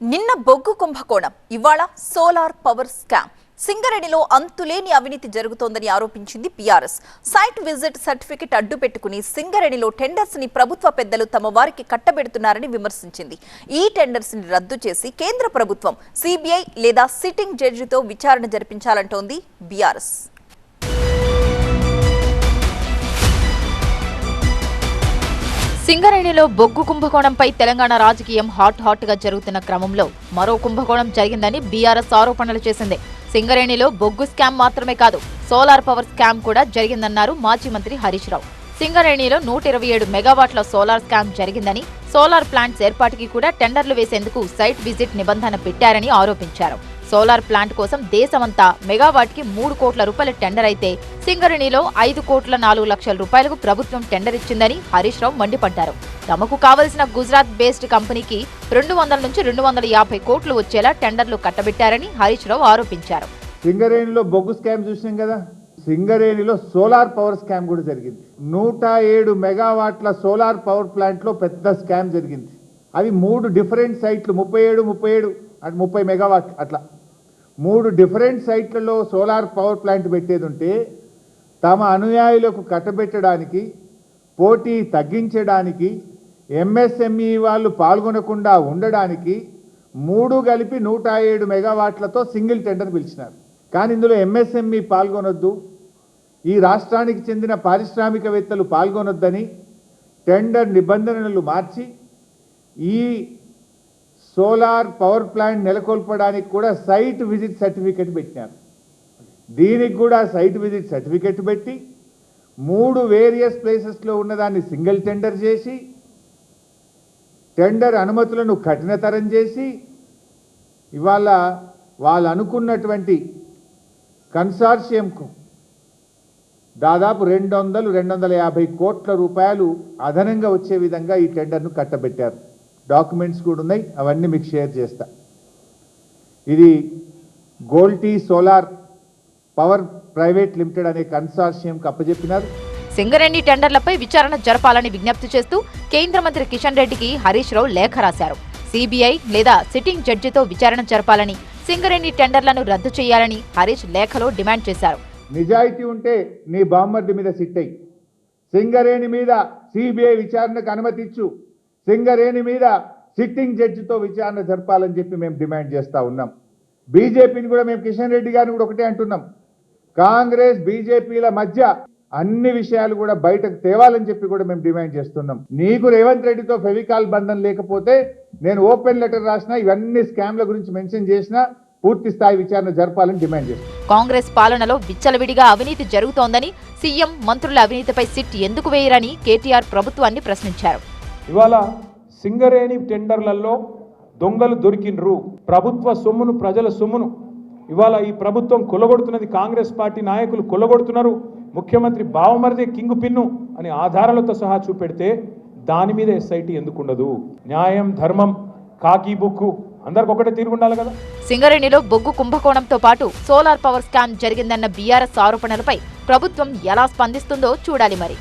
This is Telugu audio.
నిన్న బొగ్గు కుంభకోణం, ఇవాళ సోలార్ పవర్ స్కామ్. సింగరేణిలో అంతులేని అవినీతి జరుగుతోందని ఆరోపించింది బీఆర్ఎస్. సైట్ విజిట్ సర్టిఫికెట్ అడ్డు పెట్టుకుని సింగరేణిలో టెండర్స్ ని ప్రభుత్వ పెద్దలు తమ వారికి కట్టబెడుతున్నారని విమర్శించింది. ఈ టెండర్స్ ని రద్దు చేసి కేంద్ర ప్రభుత్వం సిబిఐ లేదా సిట్టింగ్ జడ్జితో విచారణ జరిపించాలంటోంది బీఆర్ఎస్. సింగరేణిలో బొగ్గు కుంభకోణంపై తెలంగాణ రాజకీయం హాట్ గా జరుగుతున్న క్రమంలో మరో కుంభకోణం జరిగిందని బీఆర్ఎస్ ఆరోపణలు చేసింది. సింగరేణిలో బొగ్గు స్కామ్ మాత్రమే కాదు, సోలార్ పవర్ స్కామ్ కూడా జరిగిందన్నారు మాజీ మంత్రి హరీష్ రావు. సింగరేణిలో 127 మెగావాట్ల సోలార్ స్కామ్ జరిగిందని, సోలార్ ప్లాంట్స్ ఏర్పాటుకి కూడా టెండర్లు వేసేందుకు సైట్ విజిట్ నిబంధన పెట్టారని ఆరోపించారు. సోలార్ ప్లాంట్ కోసం దేశమంతా మెగావాట్కి 3 కోట్ల రూపాయల టెండర్ అయితే సింగరేణిలో 5 కోట్ల 4 లక్షల రూపాయలకు ప్రభుత్వం టెండర్ ఇచ్చిందని హరీష్ రావు మండిపడ్డారు. తమకు కావలసిన గుజరాత్ బేస్డ్ కంపెనీకి 200 నుంచి 250 కోట్లు వచ్చేలా టెండర్లు కట్టబెట్టారని హరీష్ రావు ఆరోపించారు. సింగరేణిలో బొగ్గు స్కామ్ చూసినాం కదా, సింగరేణిలో సోలార్ పవర్ స్కామ్ కూడా జరిగింది. 107 మెగావాట్ల సోలార్ పవర్ ప్లాంట్ లో పెద్ద స్కామ్ జరిగింది. అవి 3 డిఫరెంట్ సైట్లు, 37 అంటే 30 మెగావాట్, అట్లా 3 డిఫరెంట్ సైట్లలో సోలార్ పవర్ ప్లాంట్ పెట్టేది ఉంటే తమ అనుయాయులకు కట్టబెట్టడానికి, పోటీ తగ్గించడానికి, ఎంఎస్ఎంఈ వాళ్ళు పాల్గొనకుండా ఉండడానికి 3 కలిపి 107 మెగావాట్లతో సింగిల్ టెండర్ పిలిచినారు. కానీ ఇందులో ఎంఎస్ఎంఈ పాల్గొనొద్దు, ఈ రాష్ట్రానికి చెందిన పారిశ్రామికవేత్తలు పాల్గొనొద్దని టెండర్ నిబంధనలు మార్చి ఈ సోలార్ పవర్ ప్లాంట్ నెలకొల్పడానికి కూడా సైట్ విజిట్ సర్టిఫికెట్ పెట్టినారు. దీనికి కూడా సైట్ విజిట్ సర్టిఫికెట్ పెట్టి 3 వేరియస్ ప్లేసెస్లో ఉన్నదాన్ని సింగిల్ టెండర్ చేసి, టెండర్ అనుమతులను కఠినతరం చేసి, ఇవాళ వాళ్ళు అనుకున్నటువంటి కన్సార్షియంకు దాదాపు 200-250 కోట్ల రూపాయలు అదనంగా వచ్చే విధంగా ఈ టెండర్ను కట్టబెట్టారు. డాక్యుమెంట్స్ కూడా ఉన్నాయి, అవన్నీ మీకు షేర్ చేస్తా. ఇది గోల్టీ సోలార్ పవర్ ప్రైవేట్ లిమిటెడ్ అనే కన్సార్షియంకు అప్పచెప్పినారు. సింగరేణి టెండర్లపై విచారణ జరపాలని విజ్ఞప్తి చేస్తూ కేంద్ర మంత్రి కిషన్ రెడ్డికి హరీష్ రావు లేఖ రాశారు. సిబిఐ లేదా సిట్టింగ్ జడ్జితో విచారణ జరపాలని, సింగరేణి టెండర్లను రద్దు చేయాలని హరీష్ లేఖలో డిమాండ్ చేశారు. నిజాయితీ ఉంటే నీ బామ్మర్ది మీద సిట్టయి, సింగరేణి మీద సిబిఐ విచారణకు అనుమతిచ్చు, సింగరేణి మీద సిట్టింగ్ జడ్జితో విచారణ జరపాలని చెప్పి మేము డిమాండ్ చేస్తూ ఉన్నాం. బీజేపీని కూడా మేము కిషన్ రెడ్డి గారిని కూడా ఒకటే అంటున్నాం, కాంగ్రెస్ బీజేపీల మధ్య అన్ని విషయాలు కూడా బయటకు తేవాలని చెప్పి కూడా మేము డిమాండ్ చేస్తున్నాం. నీకు రేవంత్ రెడ్డితో ఫెవికాల్ బంధం లేకపోతే నేను ఓపెన్ లెటర్ రాసినా, ఇవన్నీ స్కామ్ల గురించి మెన్షన్ చేసినా పూర్తి స్థాయి విచారణ జరపాలని డిమాండ్ చేస్తున్నాం. కాంగ్రెస్ పాలనలో విచ్చలవిడిగా అవినీతి జరుగుతోందని, సీఎం మంత్రుల అవినీతిపై సిట్ ఎందుకు వేయరని కేటీఆర్ ప్రభుత్వాన్ని ప్రశ్నించారు. ఇవాళ సింగరేణి టెండర్లలో దొంగలు దొరికినరు, ప్రభుత్వ సొమ్మును, ప్రజల సొమ్మును ఇవాళ ఈ ప్రభుత్వం కొల్లగొడుతున్నది, కాంగ్రెస్ పార్టీ నాయకులు కొల్లగొడుతున్నారు, ముఖ్యమంత్రి బావమరిదే కింగు పిన్ను అనే ఆధారాలతో సహా చూపెడితే దాని మీద ఎస్ఐటీ ఎందుకు ఉండదు? న్యాయం, ధర్మం, కాకి బుక్కు అందరికి ఒకటే తీరుగుండాలి కదా. సింగరేణిలో బొగ్గు కుంభకోణంతో పాటు సోలార్ పవర్ స్కామ్ జరిగిందన్న బీఆర్ఎస్ ఆరోపణలపై ప్రభుత్వం ఎలా స్పందిస్తుందో చూడాలి మరి.